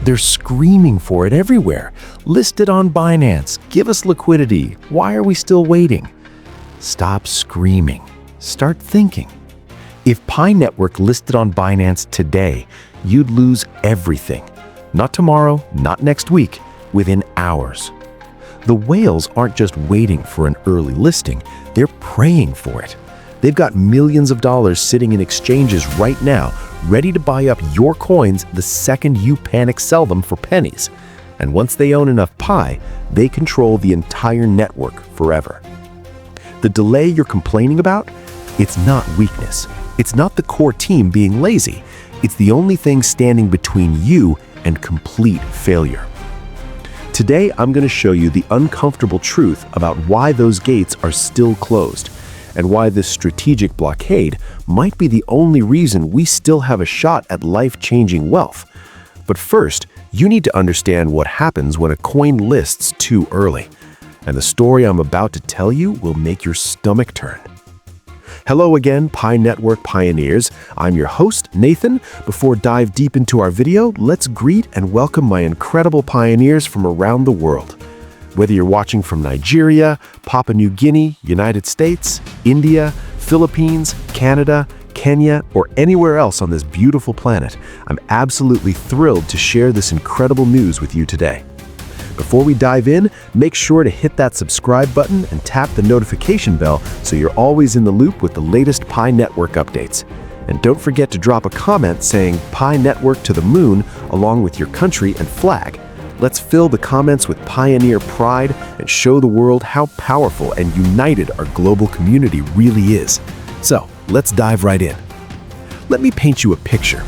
They're screaming for it everywhere. Listed on Binance. Give us liquidity. Why are we still waiting? Stop screaming. Start thinking. If Pi Network listed on Binance today, you'd lose everything. Not tomorrow, not next week, within hours. The whales aren't just waiting for an early listing, they're praying for it. They've got millions of dollars sitting in exchanges right now, ready to buy up your coins the second you panic sell them for pennies. And once they own enough Pi, they control the entire network forever. The delay you're complaining about? It's not weakness. It's not the core team being lazy. It's the only thing standing between you and complete failure. Today, I'm going to show you the uncomfortable truth about why those gates are still closed and why this strategic blockade might be the only reason we still have a shot at life-changing wealth. But first, you need to understand what happens when a coin lists too early. And the story I'm about to tell you will make your stomach turn. Hello again, Pi Network pioneers. I'm your host, Nathan. Before dive deep into our video, let's greet and welcome my incredible pioneers from around the world. Whether you're watching from Nigeria, Papua New Guinea, United States, India, Philippines, Canada, Kenya, or anywhere else on this beautiful planet, I'm absolutely thrilled to share this incredible news with you today. Before we dive in, make sure to hit that subscribe button and tap the notification bell so you're always in the loop with the latest Pi Network updates. And don't forget to drop a comment saying Pi Network to the moon along with your country and flag. Let's fill the comments with pioneer pride and show the world how powerful and united our global community really is. So, let's dive right in. Let me paint you a picture.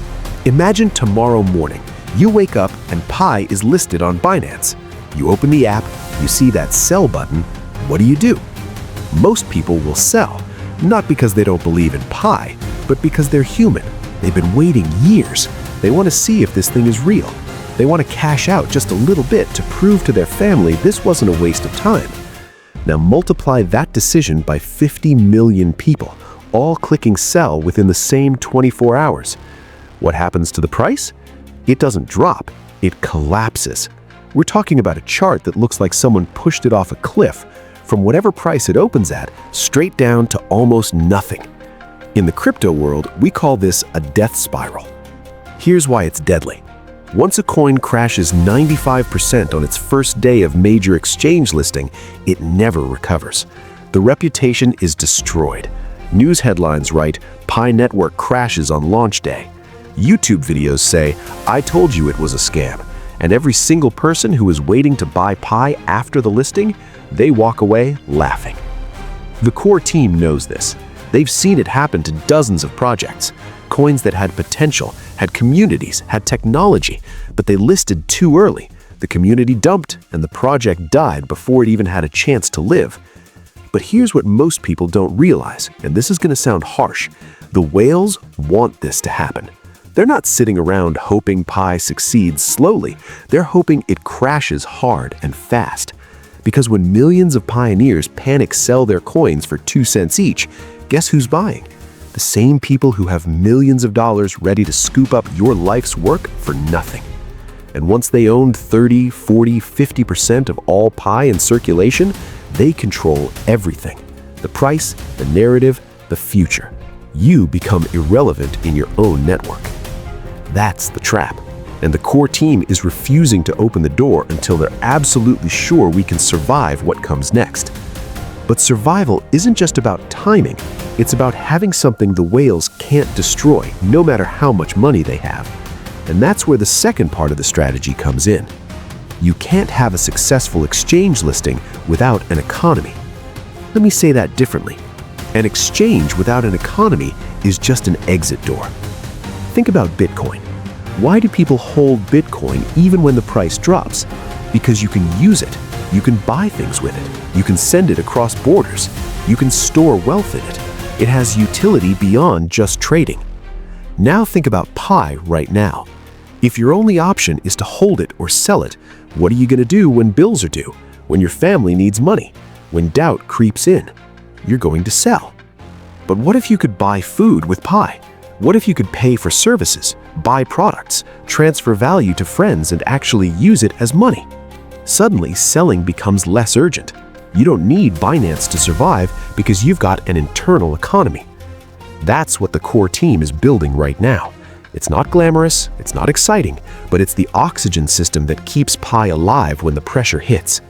Imagine tomorrow morning, you wake up and Pi is listed on Binance. You open the app, you see that sell button. What do? Most people will sell, not because they don't believe in Pi, but because they're human. They've been waiting years. They want to see if this thing is real. They want to cash out just a little bit to prove to their family this wasn't a waste of time. Now multiply that decision by 50 million people, all clicking sell within the same 24 hours. What happens to the price? It doesn't drop, it collapses. We're talking about a chart that looks like someone pushed it off a cliff, from whatever price it opens at, straight down to almost nothing. In the crypto world, we call this a death spiral. Here's why it's deadly. Once a coin crashes 95% on its first day of major exchange listing, it never recovers. The reputation is destroyed. News headlines write, Pi Network crashes on launch day. YouTube videos say, I told you it was a scam. And every single person who is waiting to buy Pi after the listing, they walk away laughing. The core team knows this. They've seen it happen to dozens of projects. Coins that had potential, had communities, had technology, but they listed too early. The community dumped and the project died before it even had a chance to live. But here's what most people don't realize, and this is going to sound harsh. The whales want this to happen. They're not sitting around hoping Pi succeeds slowly. They're hoping it crashes hard and fast. Because when millions of pioneers panic sell their coins for 2 cents each, guess who's buying? The same people who have millions of dollars ready to scoop up your life's work for nothing. And once they own 30, 40, 50% of all Pi in circulation, they control everything. The price, the narrative, the future. You become irrelevant in your own network. That's the trap. And the core team is refusing to open the door until they're absolutely sure we can survive what comes next. But survival isn't just about timing. It's about having something the whales can't destroy, no matter how much money they have. And that's where the second part of the strategy comes in. You can't have a successful exchange listing without an economy. Let me say that differently. An exchange without an economy is just an exit door. Think about Bitcoin. Why do people hold Bitcoin even when the price drops? Because you can use it. You can buy things with it. You can send it across borders. You can store wealth in it. It has utility beyond just trading. Now think about Pi right now. If your only option is to hold it or sell it, what are you going to do when bills are due? When your family needs money? When doubt creeps in? You're going to sell. But what if you could buy food with Pi? What if you could pay for services? buy products, transfer value to friends, and actually use it as money. Suddenly, selling becomes less urgent. You don't need Binance to survive because you've got an internal economy. That's what the core team is building right now. It's not glamorous, it's not exciting, but it's the oxygen system that keeps Pi alive when the pressure hits.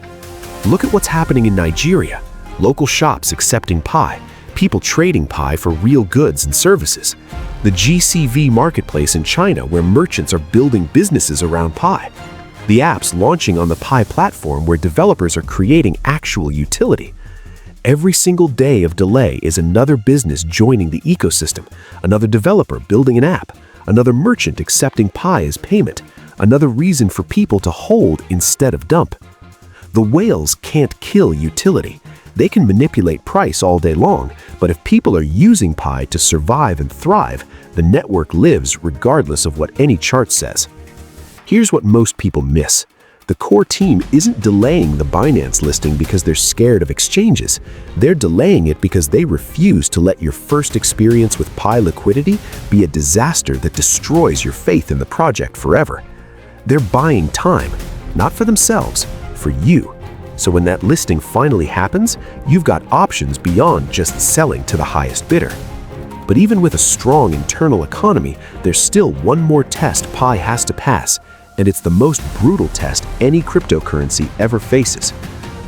Look at what's happening in Nigeria. Local shops accepting Pi, people trading Pi for real goods and services. The GCV marketplace in China where merchants are building businesses around Pi. The apps launching on the Pi platform where developers are creating actual utility. Every single day of delay is another business joining the ecosystem, another developer building an app, another merchant accepting Pi as payment, another reason for people to hold instead of dump. The whales can't kill utility. They can manipulate price all day long, but if people are using Pi to survive and thrive, the network lives regardless of what any chart says. Here's what most people miss. The core team isn't delaying the Binance listing because they're scared of exchanges. They're delaying it because they refuse to let your first experience with Pi liquidity be a disaster that destroys your faith in the project forever. They're buying time, not for themselves, for you. So when that listing finally happens, you've got options beyond just selling to the highest bidder. But even with a strong internal economy, there's still one more test Pi has to pass, and it's the most brutal test any cryptocurrency ever faces.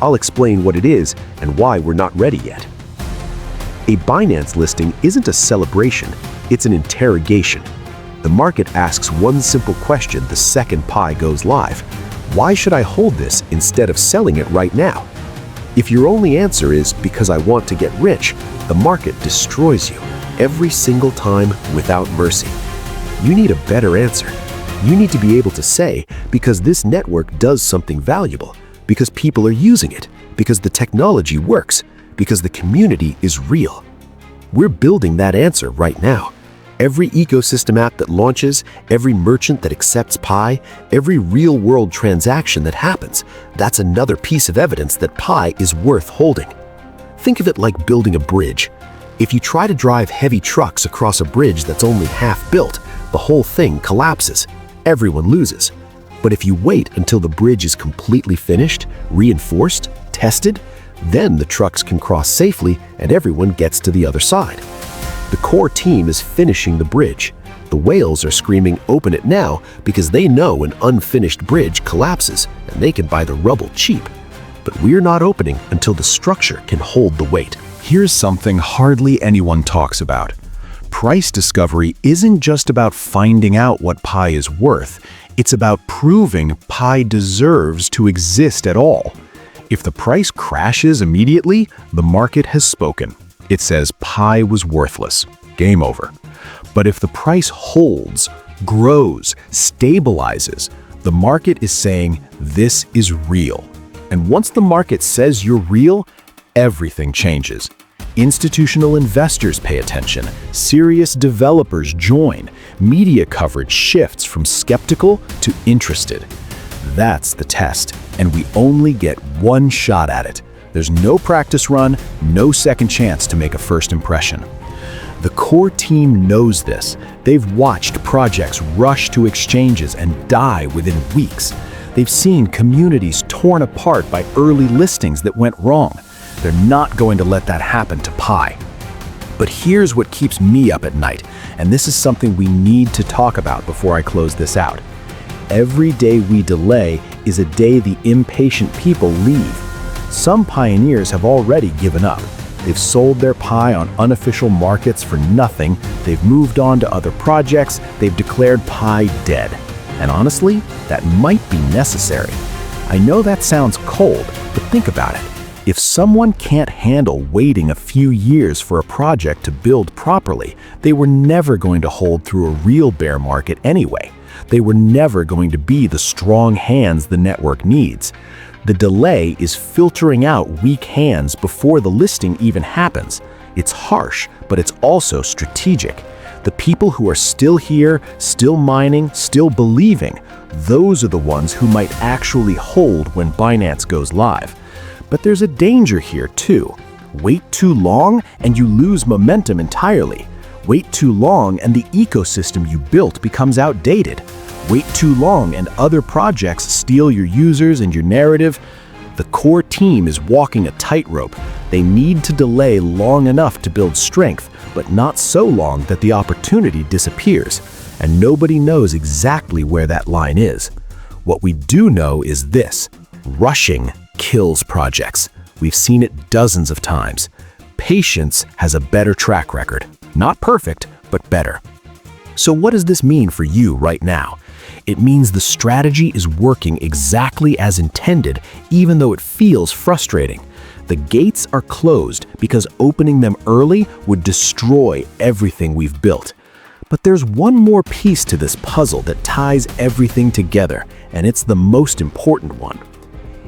I'll explain what it is and why we're not ready yet. A Binance listing isn't a celebration, it's an interrogation. The market asks one simple question the second Pi goes live. Why should I hold this instead of selling it right now? If your only answer is because I want to get rich, the market destroys you every single time without mercy. You need a better answer. You need to be able to say, because this network does something valuable, because people are using it, because the technology works, because the community is real. We're building that answer right now. Every ecosystem app that launches, every merchant that accepts Pi, every real-world transaction that happens, that's another piece of evidence that Pi is worth holding. Think of it like building a bridge. If you try to drive heavy trucks across a bridge that's only half built, the whole thing collapses. Everyone loses. But if you wait until the bridge is completely finished, reinforced, tested, then the trucks can cross safely and everyone gets to the other side. The core team is finishing the bridge. The whales are screaming, "Open it now," because they know an unfinished bridge collapses and they can buy the rubble cheap. But we're not opening until the structure can hold the weight. Here's something hardly anyone talks about. Price discovery isn't just about finding out what Pi is worth, it's about proving Pi deserves to exist at all. If the price crashes immediately, the market has spoken. It says Pi was worthless. Game over. But if the price holds, grows, stabilizes, the market is saying this is real. And once the market says you're real, everything changes. Institutional investors pay attention, serious developers join, media coverage shifts from skeptical to interested. That's the test, and we only get one shot at it. There's no practice run, no second chance to make a first impression. The core team knows this. They've watched projects rush to exchanges and die within weeks. They've seen communities torn apart by early listings that went wrong. They're not going to let that happen to Pi. But here's what keeps me up at night, and this is something we need to talk about before I close this out. Every day we delay is a day the impatient people leave. Some pioneers have already given up. They've sold their Pi on unofficial markets for nothing, they've moved on to other projects, they've declared Pi dead. And honestly, that might be necessary. I know that sounds cold, but think about it. If someone can't handle waiting a few years for a project to build properly, they were never going to hold through a real bear market anyway. They were never going to be the strong hands the network needs. The delay is filtering out weak hands before the listing even happens. It's harsh, but it's also strategic. The people who are still here, still mining, still believing, those are the ones who might actually hold when Binance goes live. But there's a danger here too. Wait too long and you lose momentum entirely. Wait too long and the ecosystem you built becomes outdated. Wait too long and other projects steal your users and your narrative. The core team is walking a tightrope. They need to delay long enough to build strength, but not so long that the opportunity disappears, and nobody knows exactly where that line is. What we do know is this: rushing kills projects. We've seen it dozens of times. Patience has a better track record. Not perfect, but better. So what does this mean for you right now? It means the strategy is working exactly as intended, even though it feels frustrating. The gates are closed because opening them early would destroy everything we've built. But there's one more piece to this puzzle that ties everything together, and it's the most important one.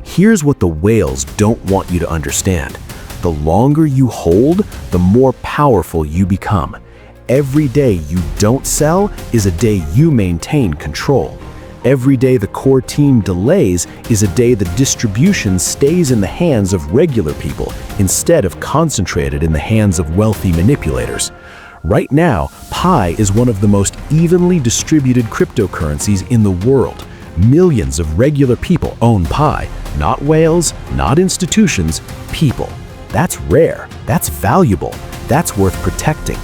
Here's what the whales don't want you to understand. The longer you hold, the more powerful you become. Every day you don't sell is a day you maintain control. Every day the core team delays is a day the distribution stays in the hands of regular people instead of concentrated in the hands of wealthy manipulators. Right now, Pi is one of the most evenly distributed cryptocurrencies in the world. Millions of regular people own Pi, not whales, not institutions, people. That's rare, that's valuable, that's worth protecting.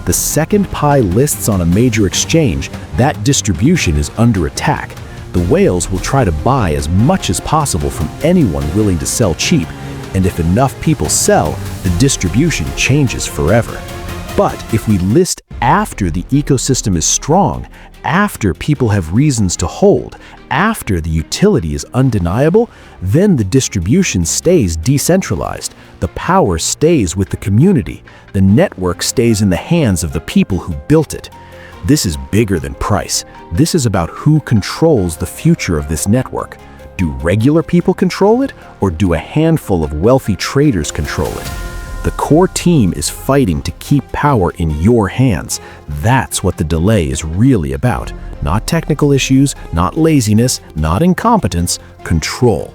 The second Pi lists on a major exchange, that distribution is under attack. The whales will try to buy as much as possible from anyone willing to sell cheap, and if enough people sell, the distribution changes forever. But if we list after the ecosystem is strong, after people have reasons to hold, after the utility is undeniable, then the distribution stays decentralized. The power stays with the community. The network stays in the hands of the people who built it. This is bigger than price. This is about who controls the future of this network. Do regular people control it, or do a handful of wealthy traders control it? The core team is fighting to keep power in your hands. That's what the delay is really about. Not technical issues, not laziness, not incompetence, control.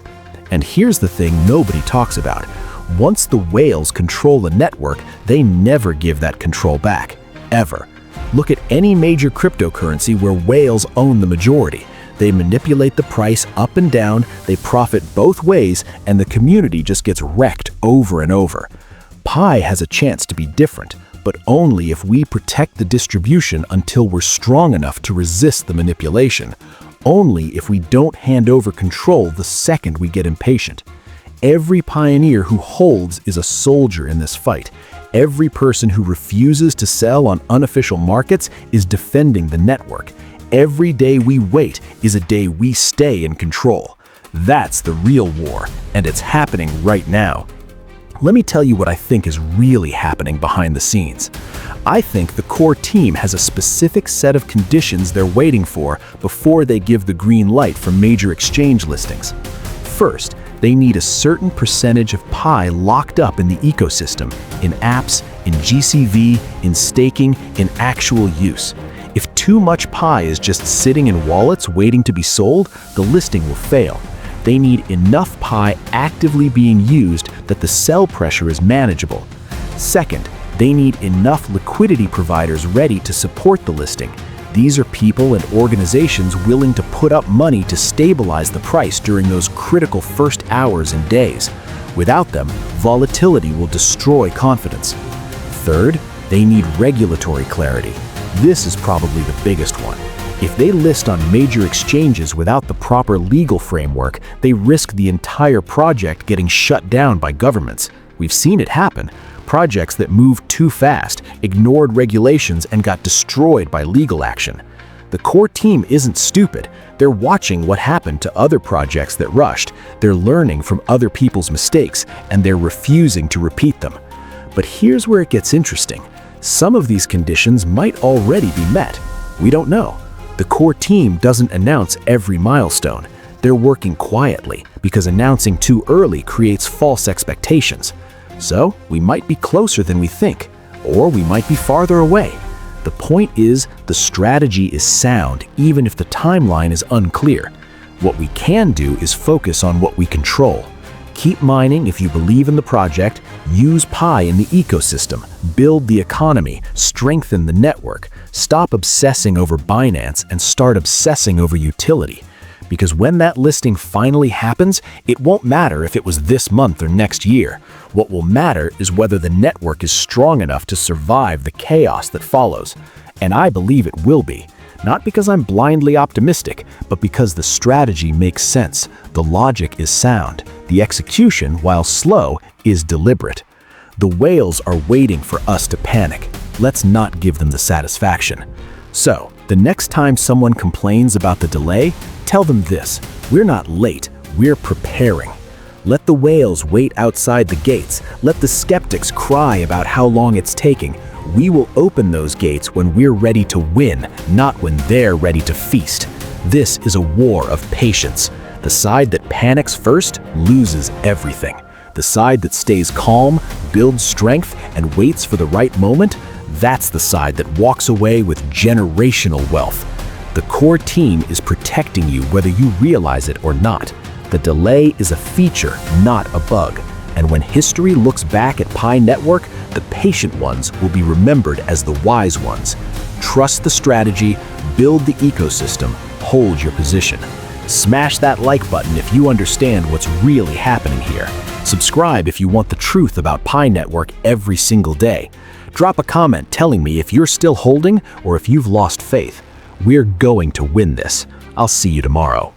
And here's the thing nobody talks about. Once the whales control a network, they never give that control back, ever. Look at any major cryptocurrency where whales own the majority. They manipulate the price up and down, they profit both ways, and the community just gets wrecked over and over. Pi has a chance to be different, but only if we protect the distribution until we're strong enough to resist the manipulation. Only if we don't hand over control the second we get impatient. Every pioneer who holds is a soldier in this fight. Every person who refuses to sell on unofficial markets is defending the network. Every day we wait is a day we stay in control. That's the real war, and it's happening right now. Let me tell you what I think is really happening behind the scenes. I think the core team has a specific set of conditions they're waiting for before they give the green light for major exchange listings. First, they need a certain percentage of Pi locked up in the ecosystem, in apps, in GCV, in staking, in actual use. If too much Pi is just sitting in wallets waiting to be sold, the listing will fail. They need enough Pi actively being used that the sell pressure is manageable. Second, they need enough liquidity providers ready to support the listing. These are people and organizations willing to put up money to stabilize the price during those critical first hours and days. Without them, volatility will destroy confidence. Third, they need regulatory clarity. This is probably the biggest one. If they list on major exchanges without the proper legal framework, they risk the entire project getting shut down by governments. We've seen it happen. Projects that moved too fast, ignored regulations, and got destroyed by legal action. The core team isn't stupid. They're watching what happened to other projects that rushed. They're learning from other people's mistakes, and they're refusing to repeat them. But here's where it gets interesting. Some of these conditions might already be met. We don't know. The core team doesn't announce every milestone. They're working quietly because announcing too early creates false expectations. So we might be closer than we think, or we might be farther away. The point is, the strategy is sound even if the timeline is unclear. What we can do is focus on what we control. Keep mining if you believe in the project, use Pi in the ecosystem, build the economy, strengthen the network, stop obsessing over Binance and start obsessing over utility. Because when that listing finally happens, it won't matter if it was this month or next year. What will matter is whether the network is strong enough to survive the chaos that follows. And I believe it will be. Not because I'm blindly optimistic, but because the strategy makes sense, the logic is sound, the execution, while slow, is deliberate. The whales are waiting for us to panic. Let's not give them the satisfaction. So, the next time someone complains about the delay, tell them this: we're not late, we're preparing. Let the whales wait outside the gates. Let the skeptics cry about how long it's taking. We will open those gates when we're ready to win, not when they're ready to feast. This is a war of patience. The side that panics first loses everything. The side that stays calm, builds strength, and waits for the right moment, that's the side that walks away with generational wealth. The core team is protecting you whether you realize it or not. The delay is a feature, not a bug. And when history looks back at Pi Network, the patient ones will be remembered as the wise ones. Trust the strategy, build the ecosystem, hold your position. Smash that like button if you understand what's really happening here. Subscribe if you want the truth about Pi Network every single day. Drop a comment telling me if you're still holding or if you've lost faith. We're going to win this. I'll see you tomorrow.